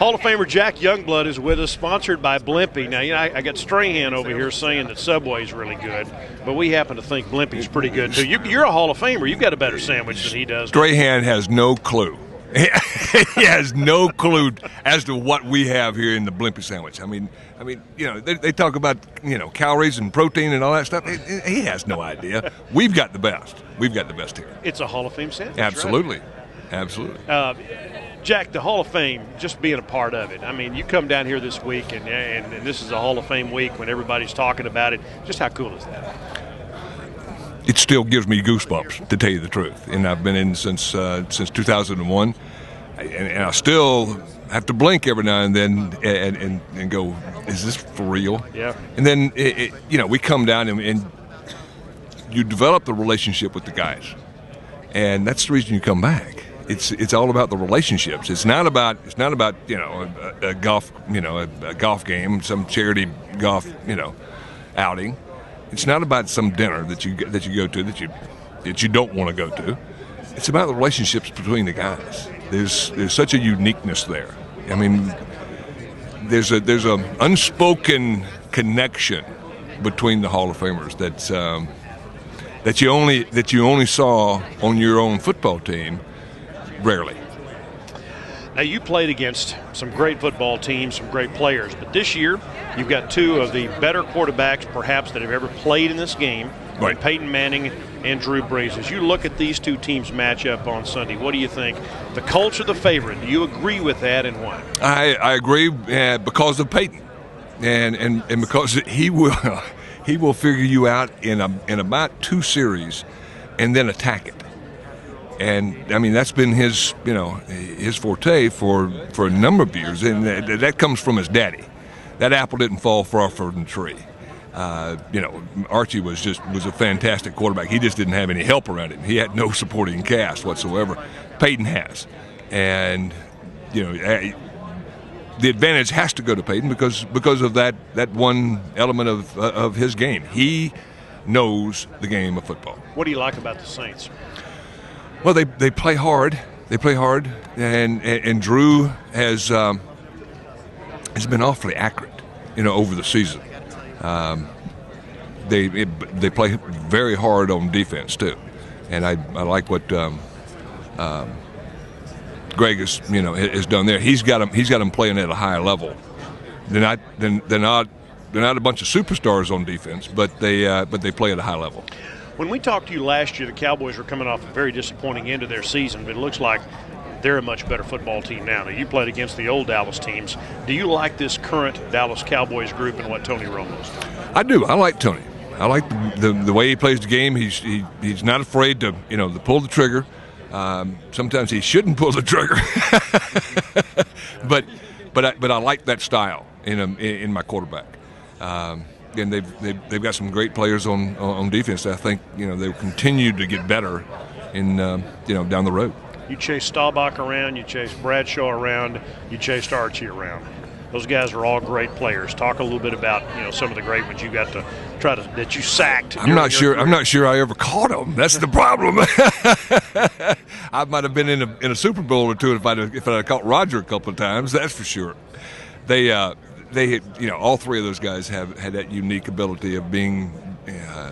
Hall of Famer Jack Youngblood is with us, sponsored by Blimpie. Now, I got Strahan over here saying that Subway's really good, but we happen to think Blimpie's pretty good, too. You're a Hall of Famer. You've got a better sandwich than he does. Strahan has no clue. He has no clue as to what we have here in the Blimpie sandwich. I mean, they talk about, calories and protein and all that stuff. He has no idea. We've got the best. We've got the best here. It's a Hall of Fame sandwich. Absolutely. Right? Absolutely. Jack, the Hall of Fame, just being a part of it. I mean, you come down here this week, and this is a Hall of Fame week when everybody's talking about it. Just how cool is that? It still gives me goosebumps, to tell you the truth. And I've been in since 2001, and I still have to blink every now and then and go, is this for real? Yeah. And then we come down and you develop the relationship with the guys, and that's the reason you come back. It's all about the relationships. It's not about a golf game, some charity golf outing. It's not about some dinner that you go to that you don't want to go to. It's about the relationships between the guys. There's such a uniqueness there. I mean, there's a unspoken connection between the Hall of Famers that you only saw on your own football team rarely. Now, you played against some great football teams, some great players, but this year you've got two of the better quarterbacks perhaps that have ever played in this game, right. Peyton Manning and Drew Brees. As you look at these two teams match up on Sunday, what do you think? The Colts are the favorite. Do you agree with that, and why? I agree because of Peyton, and because he will figure you out in about 2 series and then attack it. And I mean, that's been his forte for a number of years, and that comes from his daddy. That apple didn't fall far from the tree. Archie was a fantastic quarterback. He just didn't have any help around him. He had no supporting cast whatsoever. Peyton has, and the advantage has to go to Peyton because of that one element of his game. He knows the game of football. What do you like about the Saints? Well, they play hard. They play hard, and Drew has been awfully accurate, over the season. They play very hard on defense too, and I like what Greg has done there. He's got them playing at a higher level. They're not a bunch of superstars on defense, but they play at a high level. When we talked to you last year, the Cowboys were coming off a very disappointing end of their season, but it looks like they're a much better football team now. Now, you played against the old Dallas teams. Do you like this current Dallas Cowboys group and what Tony Romo's done? I do. I like Tony. I like the way he plays the game. He's not afraid to pull the trigger. Sometimes he shouldn't pull the trigger, but I like that style in my quarterback. And they've got some great players on defense. I think they'll continue to get better down the road. You chased Staubach around, you chased Bradshaw around, you chased Archie around. Those guys are all great players. Talk a little bit about some of the great ones you got to that you sacked. I'm not sure I ever caught them. That's the problem. I might have been in a Super Bowl or two if I'd caught Roger a couple of times. That's for sure. They all three of those guys had that unique ability of being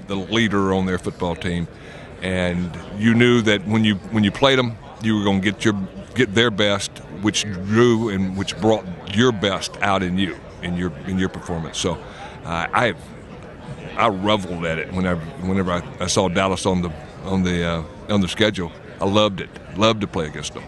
the leader on their football team, and you knew that when you played them, you were going to get their best, which drew and which brought your best out in you in your performance. So I reveled at it whenever I saw Dallas on the schedule. I loved it. Loved to play against them.